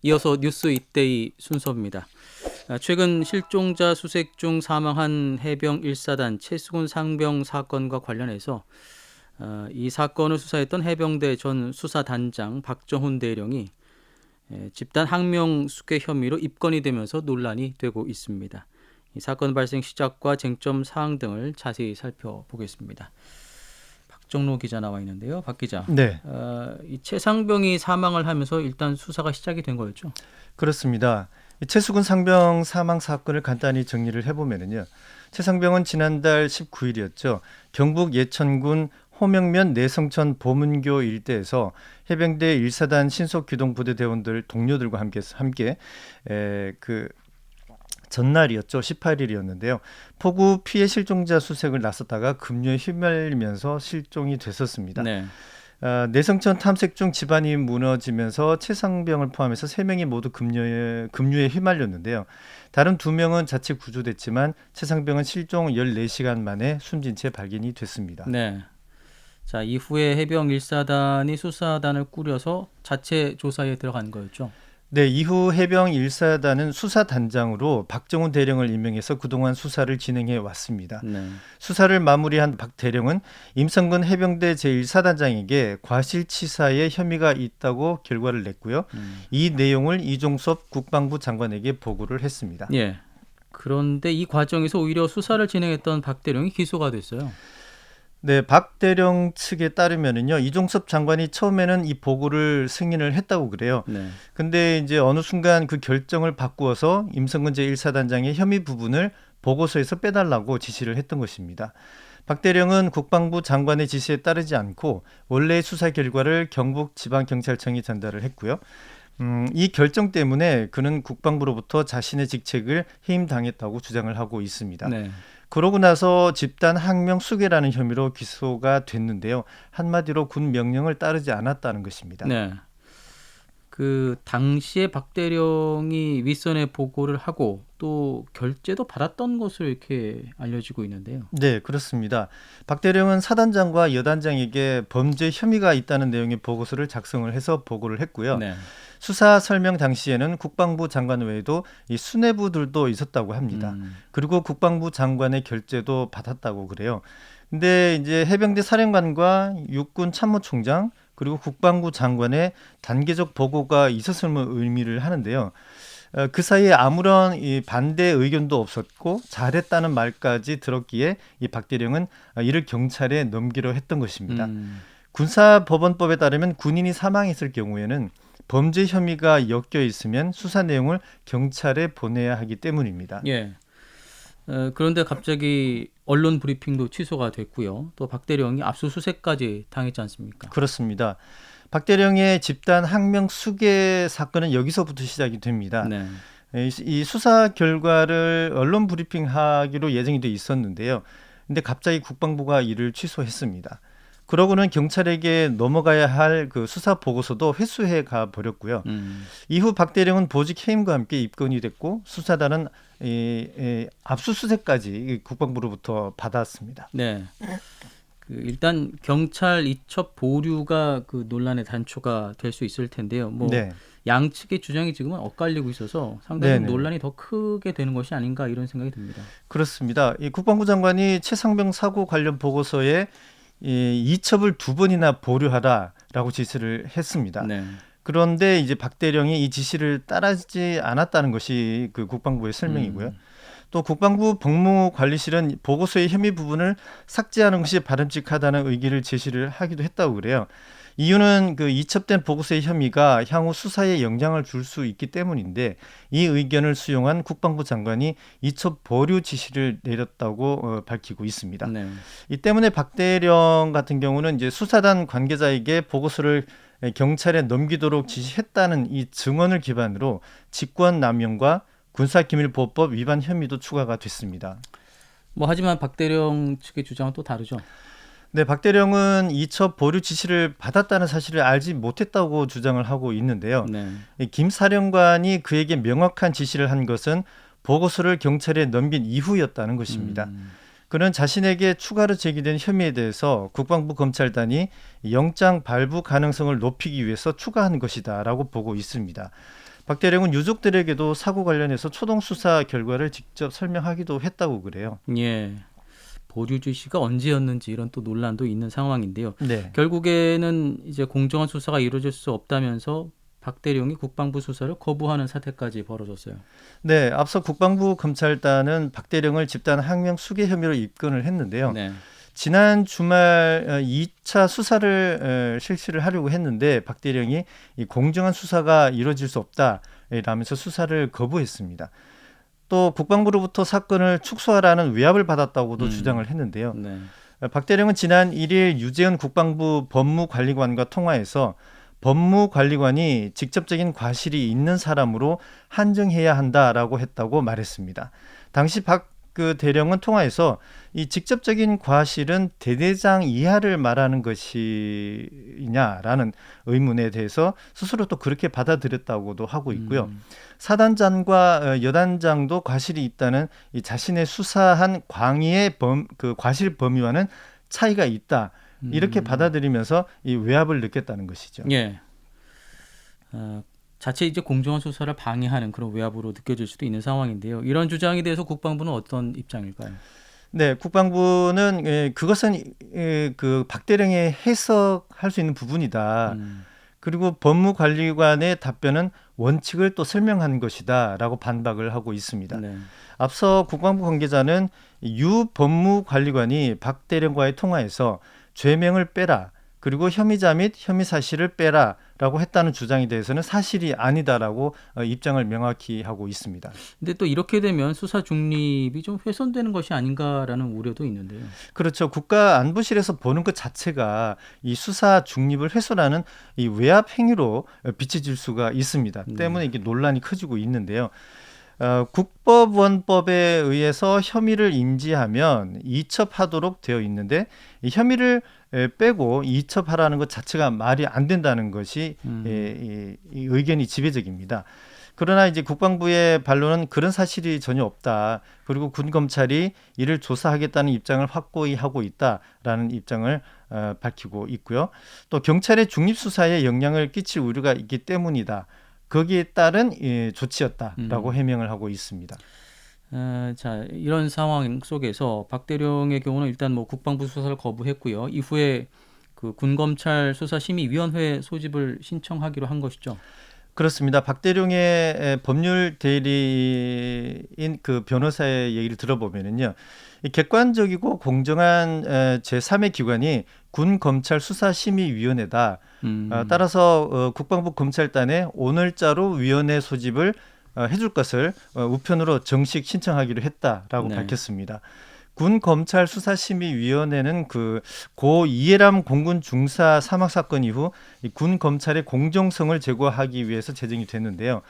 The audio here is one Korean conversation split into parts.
이어서 뉴스 이때이 순서입니다. 최근 실종자 수색 중 사망한 해병 1사단 최수근 상병 사건과 관련해서 이 사건을 수사했던 해병대 전 수사단장 박정훈 대령이 집단 항명 수괴 혐의로 입건이 되면서 논란이 되고 있습니다. 이 사건 발생 시작과 쟁점 사항 등을 자세히 살펴보겠습니다. 박정로 기자 나와 있는데요. 박 기자, 네, 이 최상병이 사망을 하면서 일단 수사가 시작이 된 거였죠? 그렇습니다. 이 최수근 상병 사망 사건을 간단히 정리를 해보면요. 최 상병은 지난달 19일이었죠. 경북 예천군 호명면 내성천 보문교 일대에서 해병대 1사단 신속기동부대 대원들 동료들과 함께 그 전날이었죠. 18일이었는데요. 폭우 피해 실종자 수색을 나섰다가 급류에 휘말리면서 실종이 됐었습니다. 네. 내성천 탐색 중 집안이 무너지면서 최상병을 포함해서 3명이 모두 급류에 휘말렸는데요. 다른 2명은 자체 구조됐지만 최상병은 실종 14시간 만에 숨진 채 발견이 됐습니다. 네. 자, 이후에 해병 1사단이 수사단을 꾸려서 자체 조사에 들어간 거였죠. 네, 이후 해병 1사단은 수사단장으로 박정훈 대령을 임명해서 그동안 수사를 진행해 왔습니다. 네. 수사를 마무리한 박 대령은 임성근 해병대 제1사단장에게 과실치사의 혐의가 있다고 결과를 냈고요. 이 내용을 이종섭 국방부 장관에게 보고를 했습니다. 예. 그런데 이 과정에서 오히려 수사를 진행했던 박 대령이 기소가 됐어요. 네, 박 대령 측에 따르면은요, 이종섭 장관이 처음에는 이 보고를 승인을 했다고 그래요. 네. 근데 이제 어느 순간 그 결정을 바꾸어서 임성근 제1사단장의 혐의 부분을 보고서에서 빼달라고 지시를 했던 것입니다. 박 대령은 국방부 장관의 지시에 따르지 않고 원래 수사 결과를 경북지방경찰청에 전달을 했고요. 이 결정 때문에 그는 국방부로부터 자신의 직책을 해임당했다고 주장을 하고 있습니다. 네. 그러고 나서 집단 항명 수괴라는 혐의로 기소가 됐는데요. 한마디로 군 명령을 따르지 않았다는 것입니다. 네. 그 당시에 박 대령이 윗선에 보고를 하고 또 결재도 받았던 것으로 이렇게 알려지고 있는데요. 네, 그렇습니다. 박 대령은 사단장과 여단장에게 범죄 혐의가 있다는 내용의 보고서를 작성을 해서 보고를 했고요. 네. 수사 설명 당시에는 국방부 장관 외에도 이 수뇌부들도 있었다고 합니다. 그리고 국방부 장관의 결재도 받았다고 그래요. 근데 이제 해병대 사령관과 육군 참모총장 그리고 국방부 장관의 단계적 보고가 있었음을 의미를 하는데요. 그 사이에 아무런 이 반대 의견도 없었고 잘했다는 말까지 들었기에 이 박 대령은 이를 경찰에 넘기려 했던 것입니다. 군사법원법에 따르면 군인이 사망했을 경우에는 범죄 혐의가 엮여 있으면 수사 내용을 경찰에 보내야 하기 때문입니다. 예. 그런데 갑자기 언론 브리핑도 취소가 됐고요. 또 박 대령이 압수수색까지 당했지 않습니까? 그렇습니다. 박 대령의 집단 항명 수괴 사건은 여기서부터 시작이 됩니다. 네. 이 수사 결과를 언론 브리핑하기로 예정이 돼 있었는데요. 근데 갑자기 국방부가 이를 취소했습니다. 그러고는 경찰에게 넘어가야 할 그 수사 보고서도 회수해 가 버렸고요. 이후 박 대령은 보직 해임과 함께 입건이 됐고 수사단은 압수수색까지 국방부로부터 받았습니다. 네. 그 일단 경찰 이첩 보류가 그 논란의 단초가 될 수 있을 텐데요. 뭐 네. 양측의 주장이 지금은 엇갈리고 있어서 상당히 네네. 논란이 더 크게 되는 것이 아닌가 이런 생각이 듭니다. 그렇습니다. 이 국방부 장관이 최상병 사고 관련 보고서에 이첩을 2번이나 보류하라라고 지시를 했습니다. 네. 그런데 이제 박 대령이 이 지시를 따르지 않았다는 것이 그 국방부의 설명이고요. 또 국방부 법무관리실은 보고서의 혐의 부분을 삭제하는 것이 바람직하다는 의견을 제시를 하기도 했다고 그래요. 이유는 그 이첩된 보고서의 혐의가 향후 수사에 영향을 줄 수 있기 때문인데 이 의견을 수용한 국방부 장관이 이첩 보류 지시를 내렸다고 밝히고 있습니다. 네. 이 때문에 박 대령 같은 경우는 이제 수사단 관계자에게 보고서를 경찰에 넘기도록 지시했다는 이 증언을 기반으로 직권남용과 군사기밀보호법 위반 혐의도 추가가 됐습니다. 뭐 하지만 박 대령 측의 주장은 또 다르죠. 네, 박 대령은 이첩 보류 지시를 받았다는 사실을 알지 못했다고 주장을 하고 있는데요. 네. 김 사령관이 그에게 명확한 지시를 한 것은 보고서를 경찰에 넘긴 이후였다는 것입니다. 그는 자신에게 추가로 제기된 혐의에 대해서 국방부 검찰단이 영장 발부 가능성을 높이기 위해서 추가한 것이다라고 보고 있습니다. 박 대령은 유족들에게도 사고 관련해서 초동 수사 결과를 직접 설명하기도 했다고 그래요. 예. 보류 지시가 언제였는지 이런 또 논란도 있는 상황인데요. 네. 결국에는 이제 공정한 수사가 이루어질 수 없다면서 박 대령이 국방부 수사를 거부하는 사태까지 벌어졌어요. 네, 앞서 국방부 검찰단은 박 대령을 집단 항명 수괴 혐의로 입건을 했는데요. 네. 지난 주말 2차 수사를 실시를 하려고 했는데 박 대령이 이 공정한 수사가 이루어질 수 없다라면서 수사를 거부했습니다. 또 국방부로부터 사건을 축소하라는 외압을 받았다고도 주장을 했는데요. 네. 박 대령은 지난 1일 유재현 국방부 법무관리관과 통화해서 법무관리관이 직접적인 과실이 있는 사람으로 한정해야 한다라고 했다고 말했습니다. 당시 박 대령은 통화에서 이 직접적인 과실은 대대장 이하를 말하는 것이냐라는 의문에 대해서 스스로 또 그렇게 받아들였다고도 하고 있고요. 사단장과 여단장도 과실이 있다는 이 자신의 수사한 광의의 과실 범위와는 차이가 있다. 이렇게 받아들이면서 이 외압을 느꼈다는 것이죠. 예. 자체 이제 공정한 수사를 방해하는 그런 외압으로 느껴질 수도 있는 상황인데요. 이런 주장에 대해서 국방부는 어떤 입장일까요? 네, 국방부는 그것은 그 박 대령의 해석할 수 있는 부분이다. 그리고 법무관리관의 답변은 원칙을 또 설명한 것이다라고 반박을 하고 있습니다. 네. 앞서 국방부 관계자는 유 법무관리관이 박 대령과의 통화에서 죄명을 빼라. 그리고 혐의자 및 혐의 사실을 빼라라고 했다는 주장에 대해서는 사실이 아니다라고 입장을 명확히 하고 있습니다. 근데 또 이렇게 되면 수사 중립이 좀 훼손되는 것이 아닌가라는 우려도 있는데요. 그렇죠. 국가안보실에서 보는 것 자체가 이 수사 중립을 훼손하는 이 외압 행위로 비춰질 수가 있습니다. 때문에 이게 논란이 커지고 있는데요. 국법원법에 의해서 혐의를 인지하면 이첩하도록 되어 있는데 이 혐의를 빼고 이첩하라는 것 자체가 말이 안 된다는 것이 이 의견이 지배적입니다. 그러나 이제 국방부의 반론은 그런 사실이 전혀 없다. 그리고 군 검찰이 이를 조사하겠다는 입장을 확고히 하고 있다라는 입장을 밝히고 있고요. 또 경찰의 중립 수사에 영향을 끼칠 우려가 있기 때문이다. 거기에 따른 조치였다라고 해명을 하고 있습니다. 자, 이런 상황 속에서 박 대령의 경우는 일단 뭐 국방부 수사를 거부했고요. 이후에 그 군검찰 수사심의위원회 소집을 신청하기로 한 것이죠. 그렇습니다. 박 대령의 법률 대리인 그 변호사의 얘기를 들어보면은요, 이 객관적이고 공정한 제3의 기관이 군검찰 수사심의위원회다. 따라서 국방부 검찰단에 오늘자로 위원회 소집을 해줄 것을 우편으로 정식 신청하기로 했다라고 네. 밝혔습니다. 군 검찰 수사심의위원회는 그 고 이해람 공군 중사 사망 사건 이후 군 검찰의 공정성을 제고하기 위해서 제정이 됐는데요.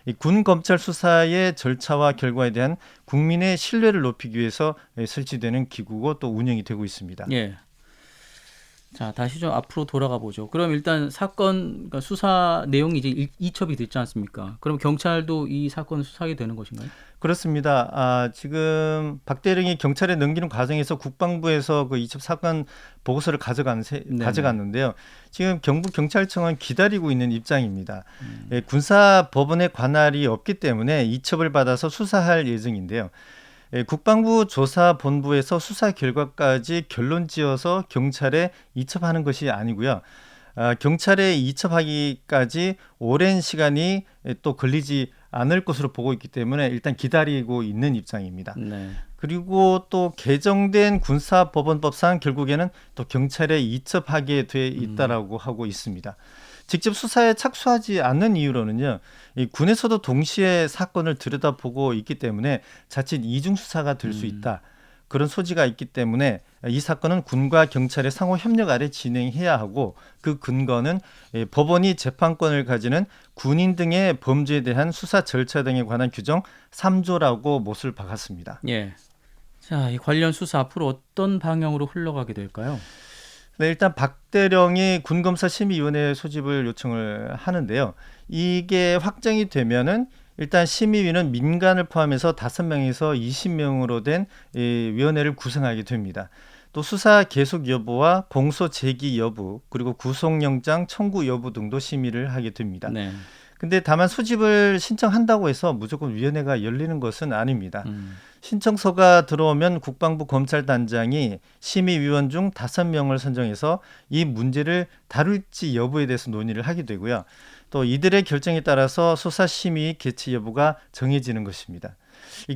이 군 검찰 수사의 절차와 결과에 대한 국민의 신뢰를 높이기 위해서 설치되는 기구고 또 운영이 되고 있습니다. 예. 자, 다시 좀 앞으로 돌아가 보죠. 그럼 일단 사건 그러니까 수사 내용이 이제 이첩이 됐지 않습니까? 그럼 경찰도 이 사건을 수사하게 되는 것인가요? 그렇습니다. 지금 박 대령이 경찰에 넘기는 과정에서 국방부에서 그 이첩 사건 보고서를 가져갔는데요. 지금 경북 경찰청은 기다리고 있는 입장입니다. 군사법원의 관할이 없기 때문에 이첩을 받아서 수사할 예정인데요. 국방부 조사본부에서 수사 결과까지 결론지어서 경찰에 이첩하는 것이 아니고요. 경찰에 이첩하기까지 오랜 시간이 또 걸리지 않을 것으로 보고 있기 때문에 일단 기다리고 있는 입장입니다. 네. 그리고 또 개정된 군사법원법상 결국에는 또 경찰에 이첩하게 돼 있다라고 하고 있습니다. 직접 수사에 착수하지 않는 이유로는요, 이 군에서도 동시에 사건을 들여다보고 있기 때문에 자칫 이중 수사가 될 수 있다. 그런 소지가 있기 때문에 이 사건은 군과 경찰의 상호 협력 아래 진행해야 하고 그 근거는 법원이 재판권을 가지는 군인 등의 범죄에 대한 수사 절차 등에 관한 규정 3조라고 못을 박았습니다. 예. 자, 이 관련 수사 앞으로 어떤 방향으로 흘러가게 될까요? 네, 일단 박 대령이 군검사 심의위원회 소집을 요청을 하는데요. 이게 확정이 되면은 일단 심의위는 민간을 포함해서 5명에서 20명으로 된 위원회를 구성하게 됩니다. 또 수사 계속 여부와 공소 제기 여부, 그리고 구속영장 청구 여부 등도 심의를 하게 됩니다. 네. 근데 다만 소집을 신청한다고 해서 무조건 위원회가 열리는 것은 아닙니다. 신청서가 들어오면 국방부 검찰단장이 심의위원 중 5명을 선정해서 이 문제를 다룰지 여부에 대해서 논의를 하게 되고요. 또 이들의 결정에 따라서 수사심의 개최 여부가 정해지는 것입니다.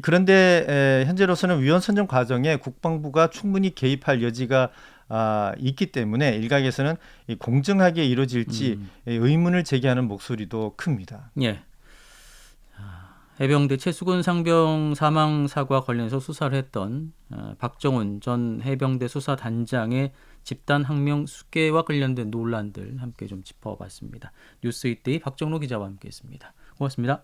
그런데 현재로서는 위원 선정 과정에 국방부가 충분히 개입할 여지가 있기 때문에 일각에서는 공정하게 이루어질지 의문을 제기하는 목소리도 큽니다. 예. 해병대 최수근 상병 사망 사고와 관련해서 수사를 했던 박정훈 전 해병대 수사단장의 집단 항명 수괴와 관련된 논란들 함께 좀 짚어봤습니다. 뉴스이데이 박정로 기자와 함께했습니다. 고맙습니다.